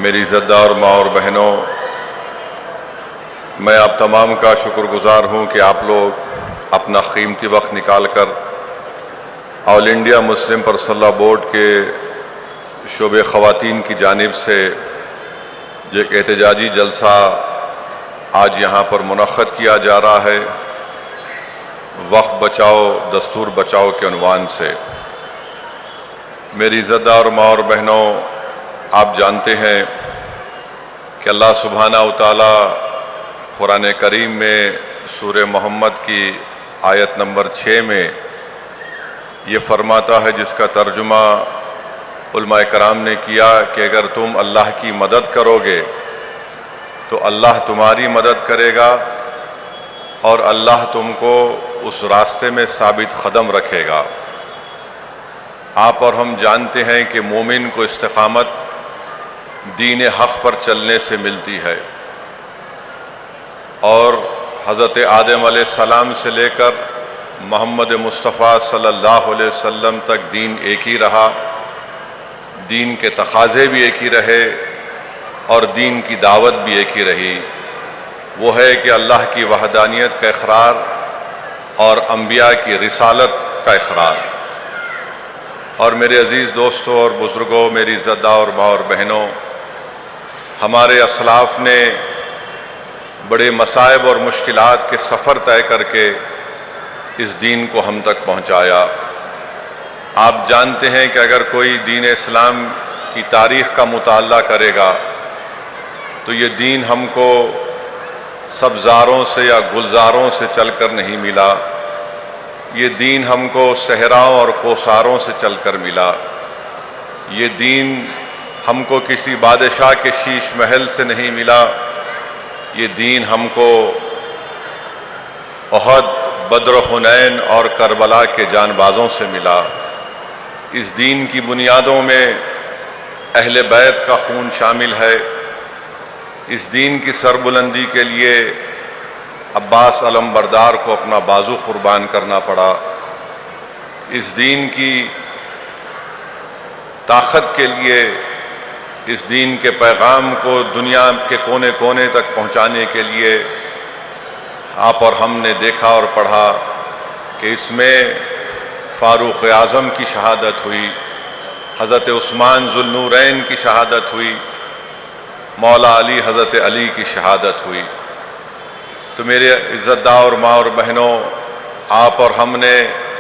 میری زدہ اور ماں اور بہنوں، میں آپ تمام کا شکر گزار ہوں کہ آپ لوگ اپنا قیمتی وقت نکال کر All India Muslim Personal Law Board کے شعبہ خواتین کی جانب سے جو ایک احتجاجی جلسہ آج یہاں پر منعقد کیا جا رہا ہے، وقت بچاؤ دستور بچاؤ کے عنوان سے۔ میری زدہ اور ماں اور بہنوں، آپ جانتے ہیں کہ اللہ سبحانہ و تعالی قرآن کریم میں سورہ محمد کی آیت نمبر 6 میں یہ فرماتا ہے، جس کا ترجمہ علماء کرام نے کیا کہ اگر تم اللہ کی مدد کرو گے تو اللہ تمہاری مدد کرے گا اور اللہ تم کو اس راستے میں ثابت قدم رکھے گا۔ آپ اور ہم جانتے ہیں کہ مومن کو استقامت دین حق پر چلنے سے ملتی ہے، اور حضرت آدم علیہ السلام سے لے کر محمد مصطفیٰ صلی اللہ علیہ وسلم تک دین ایک ہی رہا، دین کے تقاضے بھی ایک ہی رہے اور دین کی دعوت بھی ایک ہی رہی۔ وہ ہے کہ اللہ کی وحدانیت کا اقرار اور انبیاء کی رسالت کا اقرار۔ اور میرے عزیز دوستوں اور بزرگوں، میری زدہ اور ماں اور بہنوں، ہمارے اسلاف نے بڑے مصائب اور مشکلات کے سفر طے کر کے اس دین کو ہم تک پہنچایا۔ آپ جانتے ہیں کہ اگر کوئی دین اسلام کی تاریخ کا مطالعہ کرے گا تو یہ دین ہم کو سبزاروں سے یا گلزاروں سے چل کر نہیں ملا، یہ دین ہم کو صحراؤں اور کوثاروں سے چل کر ملا، یہ دین ہم کو کسی بادشاہ کے شیش محل سے نہیں ملا، یہ دین ہم کو احد، بدر و حنین اور کربلا کے جان بازوں سے ملا۔ اس دین کی بنیادوں میں اہل بیت کا خون شامل ہے۔ اس دین کی سربلندی کے لیے عباس علم بردار کو اپنا بازو قربان کرنا پڑا۔ اس دین کی طاقت کے لیے، اس دین کے پیغام کو دنیا کے کونے کونے تک پہنچانے کے لیے آپ اور ہم نے دیکھا اور پڑھا کہ اس میں فاروق اعظم کی شہادت ہوئی، حضرت عثمان ذو النورین کی شہادت ہوئی، مولا علی حضرت علی کی شہادت ہوئی۔ تو میرے عزت دار اور ماں اور بہنوں، آپ اور ہم نے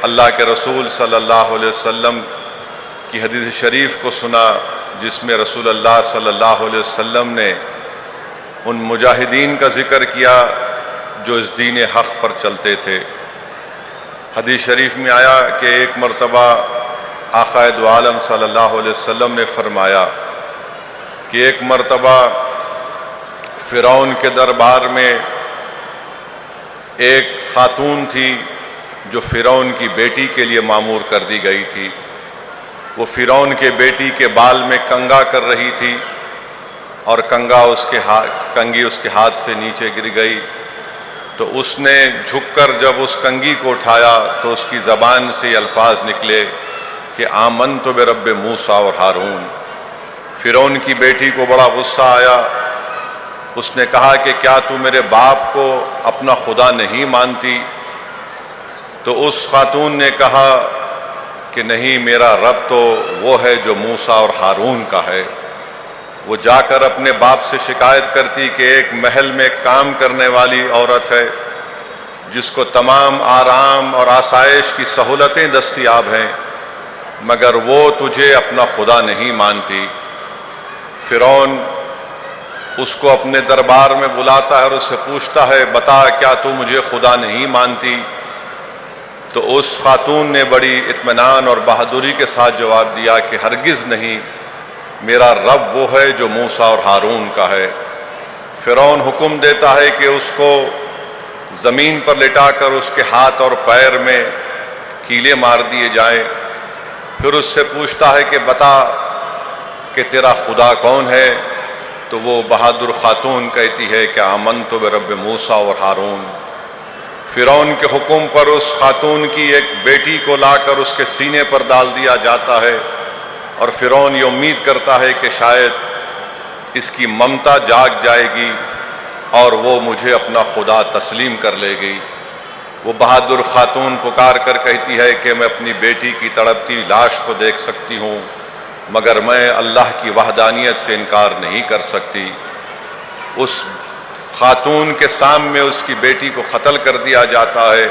اللہ کے رسول صلی اللہ علیہ وسلم کی حدیث شریف کو سنا، جس میں رسول اللہ صلی اللہ علیہ وسلم نے ان مجاہدین کا ذکر کیا جو اس دین حق پر چلتے تھے۔ حدیث شریف میں آیا کہ ایک مرتبہ آقا دو عالم صلی اللہ علیہ وسلم نے فرمایا کہ ایک مرتبہ فرعون کے دربار میں ایک خاتون تھی جو فرعون کی بیٹی کے لیے مامور کر دی گئی تھی۔ وہ فرعون کے بیٹی کے بال میں کنگا کر رہی تھی اور کنگھی اس کے ہاتھ سے نیچے گر گئی، تو اس نے جھک کر جب اس کنگھی کو اٹھایا تو اس کی زبان سے یہ الفاظ نکلے کہ آمنت برب موسیٰ اور ہارون۔ فرعون کی بیٹی کو بڑا غصہ آیا، اس نے کہا کہ کیا تو میرے باپ کو اپنا خدا نہیں مانتی؟ تو اس خاتون نے کہا کہ نہیں، میرا رب تو وہ ہے جو موسیٰ اور ہارون کا ہے۔ وہ جا کر اپنے باپ سے شکایت کرتی کہ ایک محل میں کام کرنے والی عورت ہے جس کو تمام آرام اور آسائش کی سہولتیں دستیاب ہیں، مگر وہ تجھے اپنا خدا نہیں مانتی۔ فرعون اس کو اپنے دربار میں بلاتا ہے اور اس سے پوچھتا ہے، بتا کیا تو مجھے خدا نہیں مانتی؟ تو اس خاتون نے بڑی اطمینان اور بہادری کے ساتھ جواب دیا کہ ہرگز نہیں، میرا رب وہ ہے جو موسیٰ اور ہارون کا ہے۔ فرعون حکم دیتا ہے کہ اس کو زمین پر لٹا کر اس کے ہاتھ اور پیر میں کیلے مار دیے جائیں۔ پھر اس سے پوچھتا ہے کہ بتا کہ تیرا خدا کون ہے؟ تو وہ بہادر خاتون کہتی ہے کہ آمنت برب موسیٰ اور ہارون۔ فرعون کے حکم پر اس خاتون کی ایک بیٹی کو لا کر اس کے سینے پر ڈال دیا جاتا ہے، اور فرعون یہ امید کرتا ہے کہ شاید اس کی ممتا جاگ جائے گی اور وہ مجھے اپنا خدا تسلیم کر لے گی۔ وہ بہادر خاتون پکار کر کہتی ہے کہ میں اپنی بیٹی کی تڑپتی لاش کو دیکھ سکتی ہوں مگر میں اللہ کی وحدانیت سے انکار نہیں کر سکتی۔ اس خاتون کے سامنے اس کی بیٹی کو قتل کر دیا جاتا ہے،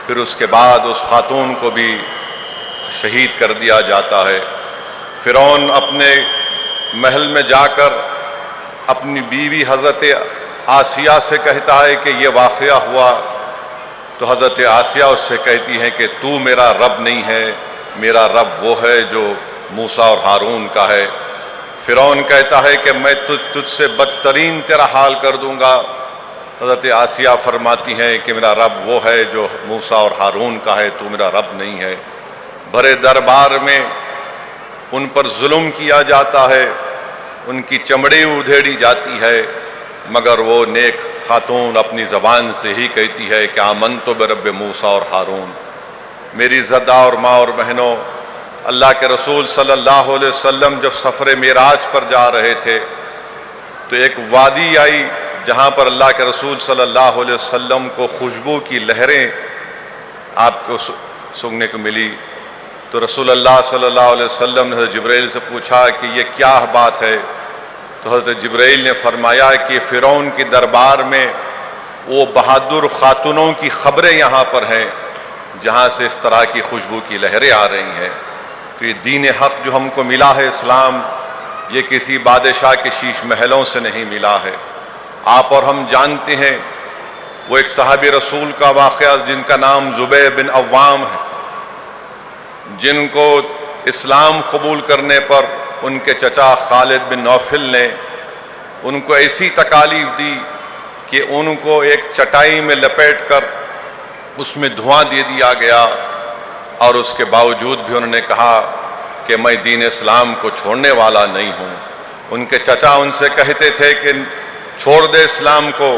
پھر اس کے بعد اس خاتون کو بھی شہید کر دیا جاتا ہے۔ فرعون اپنے محل میں جا کر اپنی بیوی حضرت آسیہ سے کہتا ہے کہ یہ واقعہ ہوا، تو حضرت آسیہ اس سے کہتی ہیں کہ تو میرا رب نہیں ہے، میرا رب وہ ہے جو موسیٰ اور ہارون کا ہے۔ فرعون کہتا ہے کہ میں تجھ سے بدترین تیرا حال کر دوں گا۔ حضرت آسیہ فرماتی ہیں کہ میرا رب وہ ہے جو موسیٰ اور ہارون کا ہے، تو میرا رب نہیں ہے۔ بھرے دربار میں ان پر ظلم کیا جاتا ہے، ان کی چمڑی ادھیڑی جاتی ہے، مگر وہ نیک خاتون اپنی زبان سے ہی کہتی ہے کہ آمنت برب موسیٰ اور ہارون۔ میری زدہ اور ماں اور بہنوں، اللہ کے رسول صلی اللہ علیہ وسلم جب سفر معراج پر جا رہے تھے تو ایک وادی آئی جہاں پر اللہ کے رسول صلی اللہ علیہ وسلم کو خوشبو کی لہریں آپ کو سننے کو ملی، تو رسول اللہ صلی اللہ علیہ وسلم نے حضرت جبرائیل سے پوچھا کہ یہ کیا بات ہے؟ تو حضرت جبرائیل نے فرمایا کہ فرعون کی دربار میں وہ بہادر خاتونوں کی خبریں یہاں پر ہیں جہاں سے اس طرح کی خوشبو کی لہریں آ رہی ہیں۔ تو یہ دین حق جو ہم کو ملا ہے اسلام، یہ کسی بادشاہ کے شیش محلوں سے نہیں ملا ہے۔ آپ اور ہم جانتے ہیں وہ ایک صحابی رسول کا واقعہ جن کا نام زبیر بن عوام ہے، جن کو اسلام قبول کرنے پر ان کے چچا خالد بن نوفل نے ان کو ایسی تکالیف دی کہ ان کو ایک چٹائی میں لپیٹ کر اس میں دھواں دے دیا گیا، اور اس کے باوجود بھی انہوں نے کہا کہ میں دین اسلام کو چھوڑنے والا نہیں ہوں۔ ان کے چچا ان سے کہتے تھے کہ چھوڑ دے اسلام کو،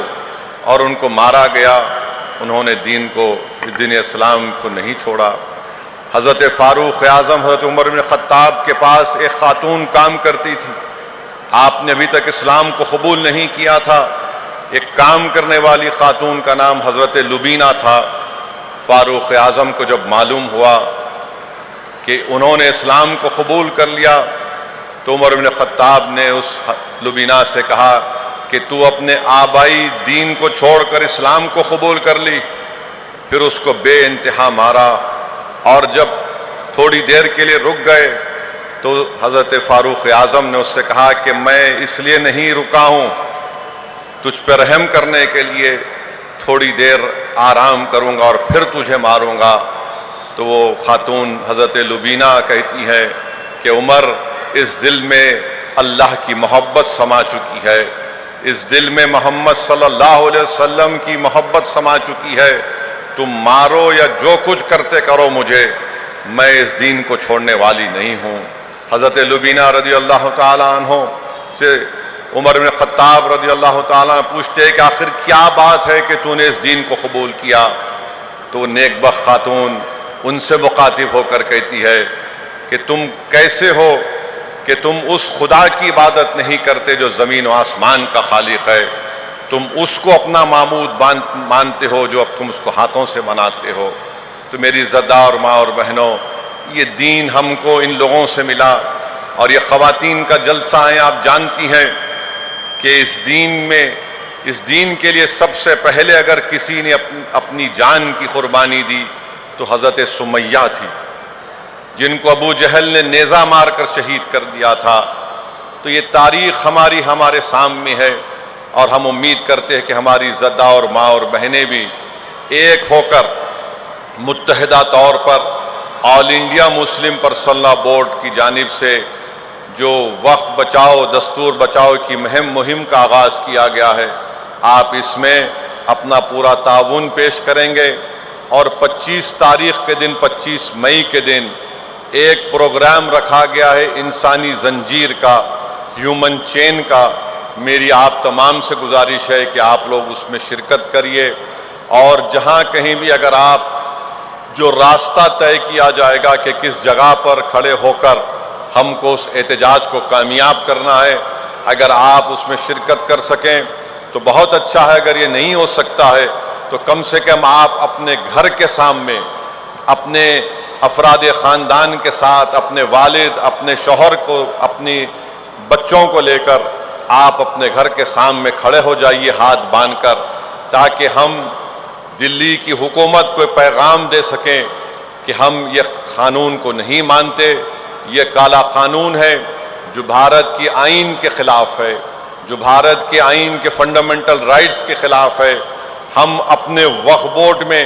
اور ان کو مارا گیا۔ انہوں نے دین اسلام کو نہیں چھوڑا۔ حضرت فاروق اعظم حضرت عمر بن خطاب کے پاس ایک خاتون کام کرتی تھی، آپ نے ابھی تک اسلام کو قبول نہیں کیا تھا۔ ایک کام کرنے والی خاتون کا نام حضرت لبینہ تھا۔ فاروق اعظم کو جب معلوم ہوا کہ انہوں نے اسلام کو قبول کر لیا تو عمر بن خطاب نے اس لبینہ سے کہا کہ تو اپنے آبائی دین کو چھوڑ کر اسلام کو قبول کر لی۔ پھر اس کو بے انتہا مارا، اور جب تھوڑی دیر کے لیے رک گئے تو حضرت فاروق اعظم نے اس سے کہا کہ میں اس لیے نہیں رکا ہوں، تجھ پہ رحم کرنے کے لیے تھوڑی دیر آرام کروں گا اور پھر تجھے ماروں گا۔ تو وہ خاتون حضرت لبینہ کہتی ہے کہ عمر، اس دل میں اللہ کی محبت سما چکی ہے، اس دل میں محمد صلی اللہ علیہ وسلم کی محبت سما چکی ہے، تم مارو یا جو کچھ کرتے کرو مجھے، میں اس دین کو چھوڑنے والی نہیں ہوں۔ حضرت لبینہ رضی اللہ تعالیٰ عنہ سے عمر بن خطاب رضی اللہ تعالیٰ عنہ پوچھتے کہ آخر کیا بات ہے کہ تو نے اس دین کو قبول کیا؟ تو نیک بخت خاتون ان سے مخاطب ہو کر کہتی ہے کہ تم کیسے ہو کہ تم اس خدا کی عبادت نہیں کرتے جو زمین و آسمان کا خالق ہے، تم اس کو اپنا معبود مانتے ہو جو اب تم اس کو ہاتھوں سے بناتے ہو۔ تو میری زدہ اور ماں اور بہنوں، یہ دین ہم کو ان لوگوں سے ملا، اور یہ خواتین کا جلسہ ہے۔ آپ جانتی ہیں کہ اس دین کے لیے سب سے پہلے اگر کسی نے اپنی جان کی قربانی دی تو حضرت سمیہ تھی، جن کو ابو جہل نے نیزہ مار کر شہید کر دیا تھا۔ تو یہ تاریخ ہمارے سامنے ہے، اور ہم امید کرتے ہیں کہ ہماری زدہ اور ماں اور بہنیں بھی ایک ہو کر متحدہ طور پر All India Muslim Personal Law Board کی جانب سے جو وقف بچاؤ دستور بچاؤ کی مہم کا آغاز کیا گیا ہے، آپ اس میں اپنا پورا تعاون پیش کریں گے، اور 25 تاریخ کے دن 25 مئی کے دن ایک پروگرام رکھا گیا ہے انسانی زنجیر کا، ہیومن چین کا۔ میری آپ تمام سے گزارش ہے کہ آپ لوگ اس میں شرکت کریے، اور جہاں کہیں بھی اگر آپ جو راستہ طے کیا جائے گا کہ کس جگہ پر کھڑے ہو کر ہم کو اس احتجاج کو کامیاب کرنا ہے، اگر آپ اس میں شرکت کر سکیں تو بہت اچھا ہے. اگر یہ نہیں ہو سکتا ہے تو کم سے کم آپ اپنے گھر کے سامنے اپنے افراد خاندان کے ساتھ اپنے والد، اپنے شوہر کو، اپنی بچوں کو لے کر آپ اپنے گھر کے سامنے کھڑے ہو جائیے ہاتھ باندھ کر، تاکہ ہم دلی کی حکومت کو پیغام دے سکیں کہ ہم یہ قانون کو نہیں مانتے. یہ کالا قانون ہے جو بھارت کی آئین کے خلاف ہے، جو بھارت کے آئین کے فنڈامنٹل رائٹس کے خلاف ہے. ہم اپنے وقف بورڈ میں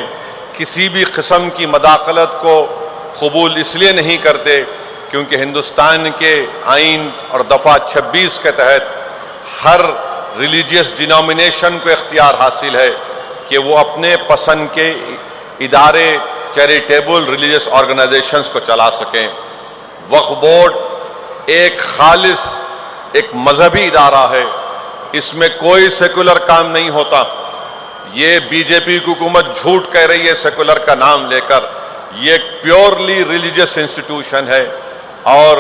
کسی بھی قسم کی مداخلت کو قبول اس لیے نہیں کرتے کیونکہ ہندوستان کے آئین اور دفعہ 26 کے تحت ہر ریلیجیس ڈینومینیشن کو اختیار حاصل ہے کہ وہ اپنے پسند کے ادارے، چیریٹیبل ریلیجیس آرگنائزیشنز کو چلا سکیں. وقف بورڈ ایک خالص ایک مذہبی ادارہ ہے، اس میں کوئی سیکولر کام نہیں ہوتا. یہ بی جے پی کی حکومت جھوٹ کہہ رہی ہے سیکولر کا نام لے کر. یہ ایک پیورلی ریلیجیس انسٹیٹیوشن ہے اور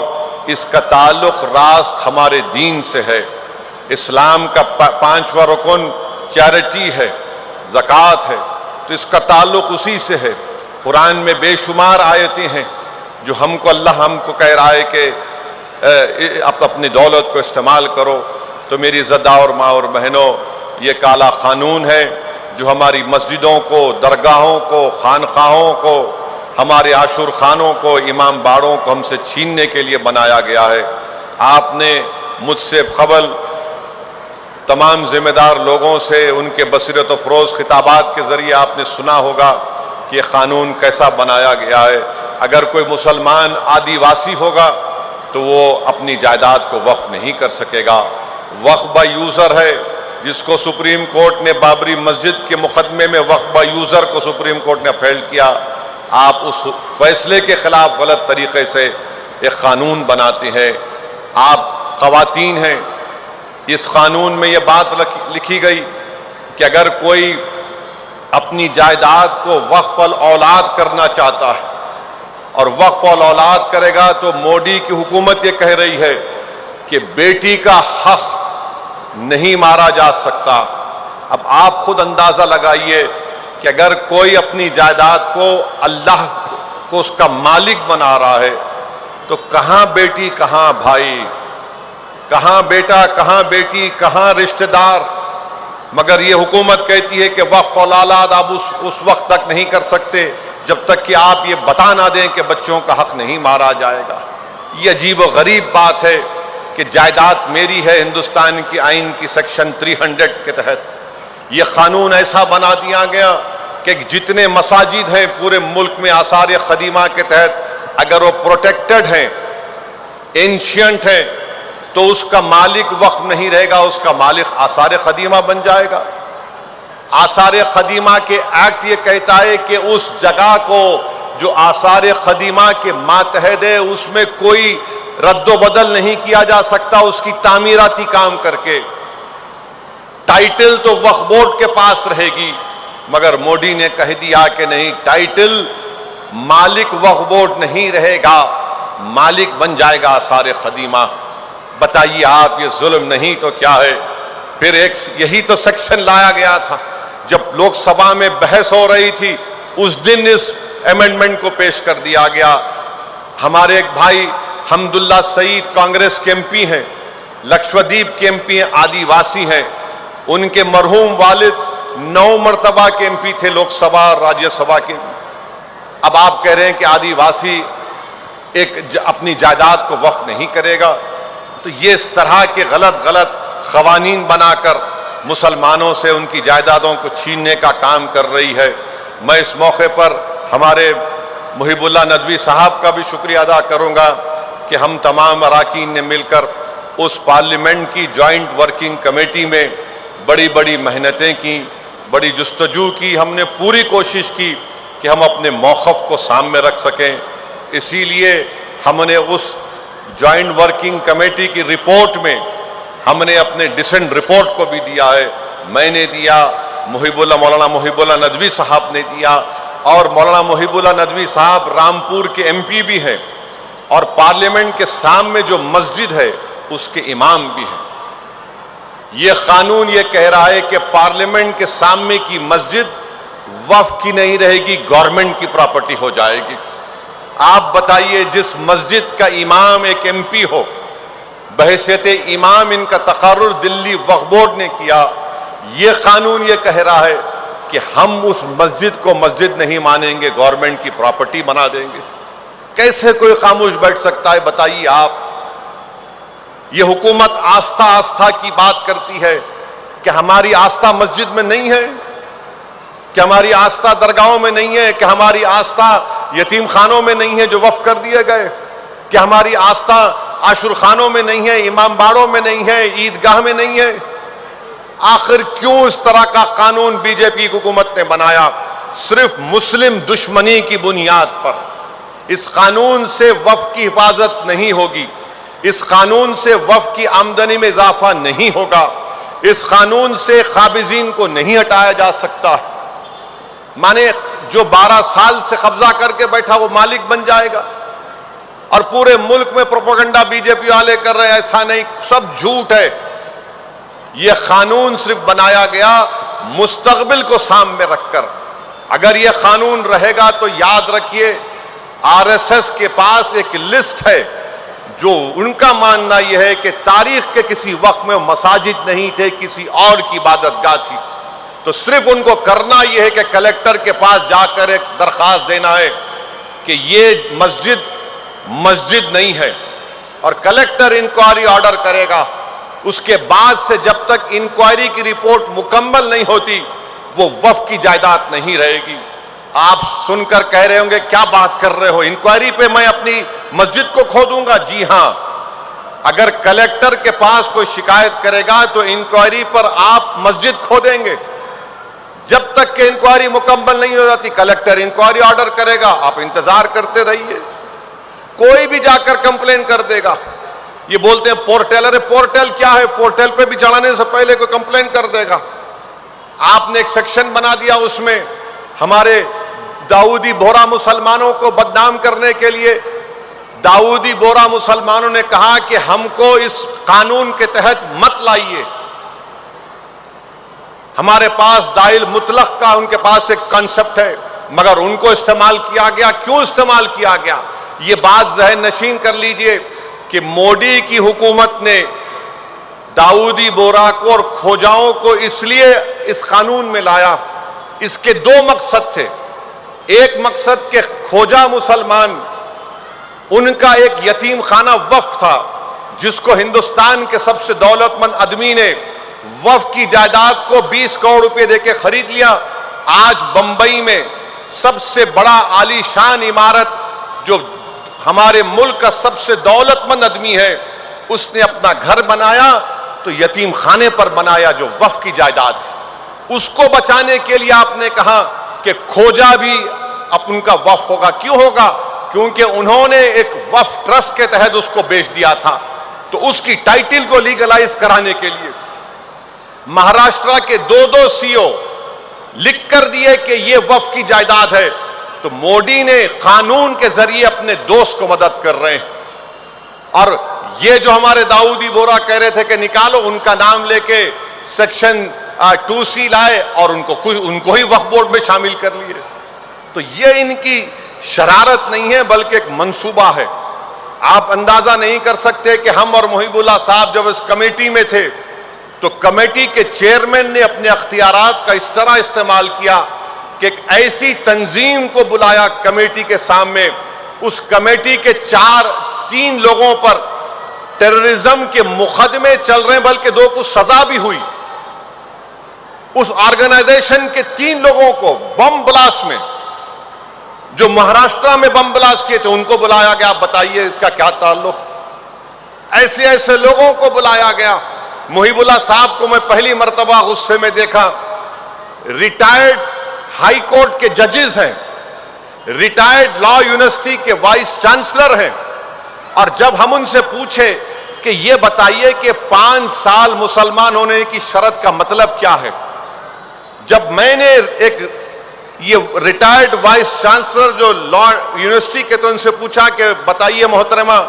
اس کا تعلق راست ہمارے دین سے ہے. اسلام کا 5واں رکن چیریٹی ہے، زکوٰۃ ہے، تو اس کا تعلق اسی سے ہے. قرآن میں بے شمار آیتیں ہیں جو اللہ ہم کو کہہ رہا ہے کہ آپ اپنی دولت کو استعمال کرو. تو میری زدہ اور ماں اور بہنوں، یہ کالا قانون ہے جو ہماری مسجدوں کو، درگاہوں کو، خانقاہوں کو، ہمارے عاشور خانوں کو، امام باڑوں کو ہم سے چھیننے کے لیے بنایا گیا ہے. آپ نے مجھ سے قبل تمام ذمہ دار لوگوں سے ان کے بصیرت افروز خطابات کے ذریعے آپ نے سنا ہوگا کہ یہ قانون کیسا بنایا گیا ہے. اگر کوئی مسلمان آدیواسی ہوگا تو وہ اپنی جائیداد کو وقف نہیں کر سکے گا. وقف با یوزر ہے، جس کو سپریم کورٹ نے بابری مسجد کے مقدمے میں وقف با یوزر کو سپریم کورٹ نے اپیل کیا. آپ اس فیصلے کے خلاف غلط طریقے سے ایک قانون بناتے ہیں. آپ خواتین ہیں، اس قانون میں یہ بات لکھی گئی کہ اگر کوئی اپنی جائیداد کو وقف الاولاد کرنا چاہتا ہے اور وقف الاولاد کرے گا تو مودی کی حکومت یہ کہہ رہی ہے کہ بیٹی کا حق نہیں مارا جا سکتا. اب آپ خود اندازہ لگائیے کہ اگر کوئی اپنی جائیداد کو اللہ کو اس کا مالک بنا رہا ہے تو کہاں بیٹی کہاں بھائی، کہاں بیٹا کہاں بیٹی کہاں رشتہ دار. مگر یہ حکومت کہتی ہے کہ وقف الاولاد آپ اس وقت تک نہیں کر سکتے جب تک کہ آپ یہ بتا نہ دیں کہ بچوں کا حق نہیں مارا جائے گا. یہ عجیب و غریب بات ہے کہ جائیداد میری ہے ہندوستان کی آئین کی سیکشن 300 کے تحت. یہ قانون ایسا بنا دیا گیا کہ جتنے مساجد ہیں پورے ملک میں آثار قدیمہ کے تحت اگر وہ پروٹیکٹڈ ہیں، اینشینٹ ہیں، تو اس کا مالک وقف نہیں رہے گا، اس کا مالک آثار قدیمہ بن جائے گا. آثار قدیمہ کے ایکٹ یہ کہتا ہے کہ اس جگہ کو جو آثار قدیمہ کے ماتحت ہے اس میں کوئی رد و بدل نہیں کیا جا سکتا اس کی تعمیراتی کام کر کے. ٹائٹل تو وقف بورڈ کے پاس رہے گی، مگر مودی نے کہہ دیا کہ نہیں، ٹائٹل مالک وقف بورڈ نہیں رہے گا، مالک بن جائے گا آثار قدیمہ. بتائیے آپ، یہ ظلم نہیں تو کیا ہے؟ پھر یہی تو سیکشن لایا گیا تھا جب لوک سبھا میں بحث ہو رہی تھی، اس دن اس ایمنڈمنٹ کو پیش کر دیا گیا. ہمارے ایک بھائی حمداللہ سعید کانگریس کے ایم پی ہیں، لکشدیپ کے ایم پی ہیں، آدیواسی ہیں. ان کے مرحوم والد 9 مرتبہ کے ایم پی تھے لوک سبھا اور راجیہ سبھا کے. اب آپ کہہ رہے ہیں کہ آدیواسی اپنی جائیداد کو وقف نہیں کرے گا. تو یہ اس طرح کے غلط قوانین بنا کر مسلمانوں سے ان کی جائیدادوں کو چھیننے کا کام کر رہی ہے. میں اس موقع پر ہمارے محب اللہ ندوی صاحب کا بھی شکریہ ادا کروں گا کہ ہم تمام اراکین نے مل کر اس پارلیمنٹ کی جوائنٹ ورکنگ کمیٹی میں بڑی محنتیں کی، بڑی جستجو کی. ہم نے پوری کوشش کی کہ ہم اپنے موقف کو سامنے رکھ سکیں. اسی لیے ہم نے اس جوائنٹ ورکنگ کمیٹی کی رپورٹ میں ہم نے اپنے ڈسنٹ رپورٹ کو بھی دیا ہے. میں نے دیا، مولانا محب اللہ ندوی صاحب نے دیا، اور مولانا محب اللہ ندوی صاحب رامپور کے ایم پی بھی ہیں اور پارلیمنٹ کے سامنے جو مسجد ہے اس کے امام بھی ہیں. یہ قانون یہ کہہ رہا ہے کہ پارلیمنٹ کے سامنے کی مسجد وقف کی نہیں رہے گی، گورنمنٹ کی پراپرٹی ہو جائے گی۔ آپ بتائیے، جس مسجد کا امام ایک ایم پی ہو، بحیثیت امام ان کا تقرر دلی وقف بورڈ نے کیا، یہ قانون یہ کہہ رہا ہے کہ ہم اس مسجد کو مسجد نہیں مانیں گے، گورنمنٹ کی پراپرٹی بنا دیں گے۔ کیسے کوئی خاموش بیٹھ سکتا ہے؟ بتائیے آپ۔ یہ حکومت آستھا کی بات کرتی ہے کہ ہماری آستھا مسجد میں نہیں ہے، کہ ہماری آستھا درگاہوں میں نہیں ہے، کہ ہماری آستھا یتیم خانوں میں نہیں ہے جو وقف کر دیے گئے، کہ ہماری آستھا عاشور خانوں میں نہیں ہے، امام باڑوں میں نہیں ہے، عیدگاہ میں نہیں ہے۔ آخر کیوں اس طرح کا قانون بی جے پی حکومت نے بنایا؟ صرف مسلم دشمنی کی بنیاد پر۔ اس قانون سے وقف کی حفاظت نہیں ہوگی، اس قانون سے وقف کی آمدنی میں اضافہ نہیں ہوگا، اس قانون سے قابضین کو نہیں ہٹایا جا سکتا۔ مانے جو 12 سال سے قبضہ کر کے بیٹھا وہ مالک بن جائے گا، اور پورے ملک میں پروپیگنڈا بی جے پی والے کر رہے ہیں ایسا نہیں، سب جھوٹ ہے۔ یہ قانون صرف بنایا گیا مستقبل کو سامنے رکھ کر۔ اگر یہ قانون رہے گا تو یاد رکھیے، آر ایس ایس کے پاس ایک لسٹ ہے جو ان کا ماننا یہ ہے کہ تاریخ کے کسی وقت میں مساجد نہیں تھے، کسی اور کی عبادت گاہ تھی۔ تو صرف ان کو کرنا یہ ہے کہ کلیکٹر کے پاس جا کر ایک درخواست دینا ہے کہ یہ مسجد نہیں ہے، اور کلیکٹر انکوائری آرڈر کرے گا۔ اس کے بعد سے جب تک انکوائری کی رپورٹ مکمل نہیں ہوتی، وہ وقف کی جائیداد نہیں رہے گی۔ آپ سن کر کہہ رہے ہوں گے کیا بات کر رہے ہو، انکوائری پہ میں اپنی مسجد کو کھودوں گا؟ جی ہاں، اگر کلیکٹر کے پاس کوئی شکایت کرے گا تو انکوائری پر آپ مسجد کھودیں گے۔ جب تک کہ انکوائری مکمل نہیں ہو جاتی، کلیکٹر انکوائری آرڈر کرے گا، آپ انتظار کرتے رہیے۔ کوئی بھی جا کر کمپلین کر دے گا۔ یہ بولتے ہیں پورٹل، ارے پورٹل کیا ہے؟ پورٹل پہ بھی چڑھانے سے پہلے کوئی کمپلین کر دے گا۔ آپ نے ایک سیکشن بنا دیا، اس میں ہمارے داؤدی بورا مسلمانوں کو بدنام کرنے کے لیے داؤدی بورا مسلمانوں نے کہا کہ ہم کو اس قانون کے تحت مت لائیے۔ ہمارے پاس دائل مطلق کا ان کے پاس ایک کنسپٹ ہے، مگر ان کو استعمال کیا گیا۔ کیوں استعمال کیا گیا؟ یہ بات ذہن نشین کر لیجئے کہ مودی کی حکومت نے داؤدی بورا کو اور کھوجاؤں کو اس لیے اس قانون میں لایا، اس کے 2 مقصد تھے۔ ایک مقصد کہ کھوجا مسلمان، ان کا ایک یتیم خانہ وقف تھا جس کو ہندوستان کے سب سے دولت مند آدمی نے وقف کی جائیداد کو 20 کروڑ روپے دے کے خرید لیا۔ آج بمبئی میں سب سے بڑا عالی شان عمارت جو ہمارے ملک کا سب سے دولت مند آدمی ہے، اس نے اپنا گھر بنایا تو یتیم خانے پر بنایا جو وقف کی جائیداد تھی۔ اس کو بچانے کے لیے آپ نے کہا کہ کھوجا بھی ان کا وقف ہوگا۔ کیوں ہوگا؟ کیونکہ انہوں نے ایک وقف ٹرسٹ کے تحت اس کو بیچ دیا تھا، تو اس کی ٹائٹل کو لیگلائز کرانے کے لیے مہاراشٹرا کے 2 سی او لکھ کر دیے کہ یہ وقف کی جائیداد ہے، تو مودی نے قانون کے ذریعے اپنے دوست کو مدد کر رہے ہیں۔ اور یہ جو ہمارے داؤدی بورا کہہ رہے تھے کہ نکالو، ان کا نام لے کے سیکشن 2C لائے اور ان کو ہی وقف بورڈ میں شامل کر لیے۔ تو یہ ان کی شرارت نہیں ہے بلکہ ایک منصوبہ ہے۔ آپ اندازہ نہیں کر سکتے کہ ہم اور محب اللہ صاحب جب اس کمیٹی میں تھے تو کمیٹی کے چیئرمین نے اپنے اختیارات کا اس طرح استعمال کیا کہ ایک ایسی تنظیم کو بلایا کمیٹی کے سامنے، اس کمیٹی کے 3 لوگوں پر ٹیررزم کے مقدمے چل رہے ہیں، بلکہ 2 کو سزا بھی ہوئی۔ اس آرگنائزیشن کے 3 لوگوں کو بم بلاسٹ میں، جو مہاراشٹرا میں بم بلاسٹ کیے تھے، ان کو بلایا گیا۔ آپ بتائیے اس کا کیا تعلق؟ ایسے لوگوں کو بلایا گیا۔ محب اللہ صاحب کو میں پہلی مرتبہ غصے میں دیکھا۔ ریٹائرڈ ہائی کورٹ کے ججز ہیں، ریٹائرڈ لا یونیورسٹی کے وائس چانسلر ہیں، اور جب ہم ان سے پوچھے کہ یہ بتائیے کہ 5 سال مسلمان ہونے کی شرط کا مطلب کیا ہے، جب میں نے یہ ریٹائرڈ وائس چانسلر جو لا یونیورسٹی کے، تو ان سے پوچھا کہ بتائیے محترمہ،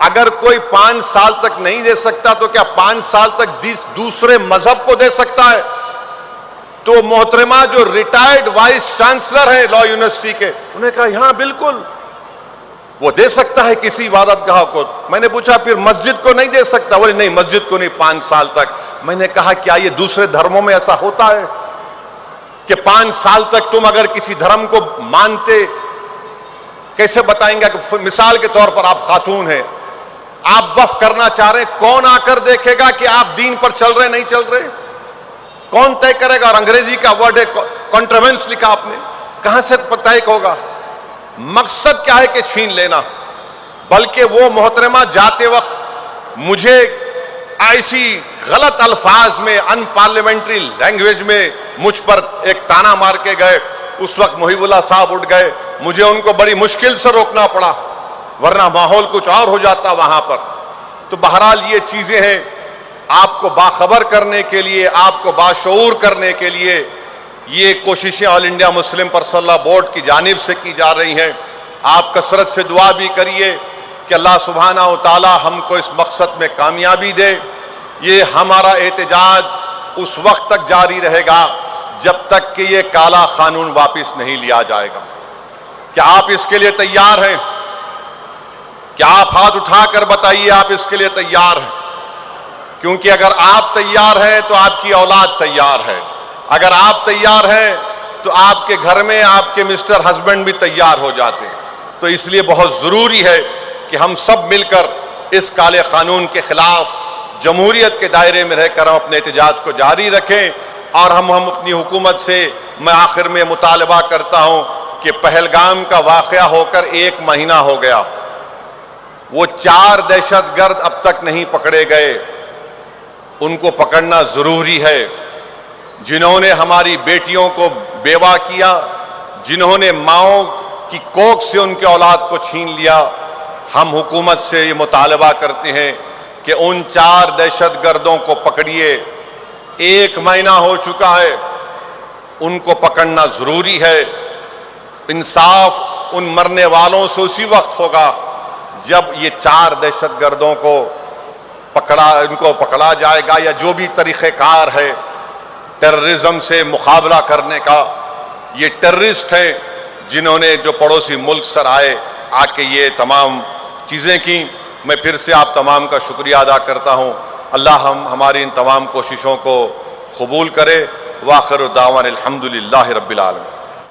اگر کوئی 5 سال تک نہیں دے سکتا تو کیا 5 سال تک دوسرے مذہب کو دے سکتا ہے؟ تو محترمہ جو ریٹائرڈ وائس چانسلر ہیں لا یونیورسٹی کے، انہوں نے کہا ہاں بالکل وہ دے سکتا ہے کسی عبادت گاہ کو۔ میں نے پوچھا پھر مسجد کو نہیں دے سکتا؟ بولے نہیں مسجد کو نہیں 5 سال تک۔ میں نے کہا کیا یہ دوسرے دھرموں میں ایسا ہوتا ہے کہ 5 سال تک تم اگر کسی دھرم کو مانتے، کیسے بتائیں گے کہ مثال کے طور پر آپ خاتون ہیں، آپ وقف کرنا چاہ رہے ہیں، کون آ کر دیکھے گا کہ آپ دین پر چل رہے نہیں چل رہے؟ کون طے کرے گا؟ اور انگریزی کا ورڈ ہے کنٹروینس لکھا آپ نے، کہاں سے طے ہوگا؟ مقصد کیا ہے کہ چھین لینا؟ بلکہ وہ محترمہ جاتے وقت مجھے ایسی غلط الفاظ میں ان پارلیمنٹری لینگویج میں مجھ پر ایک تانا مار کے گئے۔ اس وقت محب اللہ صاحب اٹھ گئے، مجھے ان کو بڑی مشکل سے روکنا پڑا، ورنہ ماحول کچھ اور ہو جاتا وہاں پر۔ تو بہرحال یہ چیزیں ہیں آپ کو باخبر کرنے کے لیے، آپ کو باشعور کرنے کے لیے یہ کوششیں آل انڈیا مسلم پرسنل بورڈ کی جانب سے کی جا رہی ہیں۔ آپ کثرت سے دعا بھی کریے کہ اللہ سبحانہ و تعالی ہم کو اس مقصد میں کامیابی دے۔ یہ ہمارا احتجاج اس وقت تک جاری رہے گا جب تک کہ یہ کالا قانون واپس نہیں لیا جائے گا۔ کیا آپ اس کے لیے تیار ہیں؟ کیا آپ ہاتھ اٹھا کر بتائیے آپ اس کے لیے تیار ہیں؟ کیونکہ اگر آپ تیار ہیں تو آپ کی اولاد تیار ہے، اگر آپ تیار ہیں تو آپ کے گھر میں آپ کے مسٹر ہسبینڈ بھی تیار ہو جاتے ہیں۔ تو اس لیے بہت ضروری ہے کہ ہم سب مل کر اس کالے قانون کے خلاف جمہوریت کے دائرے میں رہ کر ہم اپنے احتجاج کو جاری رکھیں، اور ہم اپنی حکومت سے میں آخر میں مطالبہ کرتا ہوں کہ پہلگام کا واقعہ ہو کر 1 مہینہ ہو گیا، وہ 4 دہشت گرد اب تک نہیں پکڑے گئے، ان کو پکڑنا ضروری ہے۔ جنہوں نے ہماری بیٹیوں کو بیوہ کیا، جنہوں نے ماؤں کی کوکھ سے ان کے اولاد کو چھین لیا، ہم حکومت سے یہ مطالبہ کرتے ہیں کہ ان 4 دہشت گردوں کو پکڑیے۔ 1 مہینہ ہو چکا ہے، ان کو پکڑنا ضروری ہے۔ انصاف ان مرنے والوں سے اسی وقت ہوگا جب یہ 4 دہشت گردوں کو ان کو پکڑا جائے گا، یا جو بھی طریقہ کار ہے ٹیررزم سے مقابلہ کرنے کا۔ یہ ٹیررسٹ ہیں جنہوں نے جو پڑوسی ملک سے آ کے یہ تمام چیزیں کی۔ میں پھر سے آپ تمام کا شکریہ ادا کرتا ہوں۔ اللہ ہماری ان تمام کوششوں کو قبول کرے۔ وآخر دعوانا الحمدللہ رب العالمین۔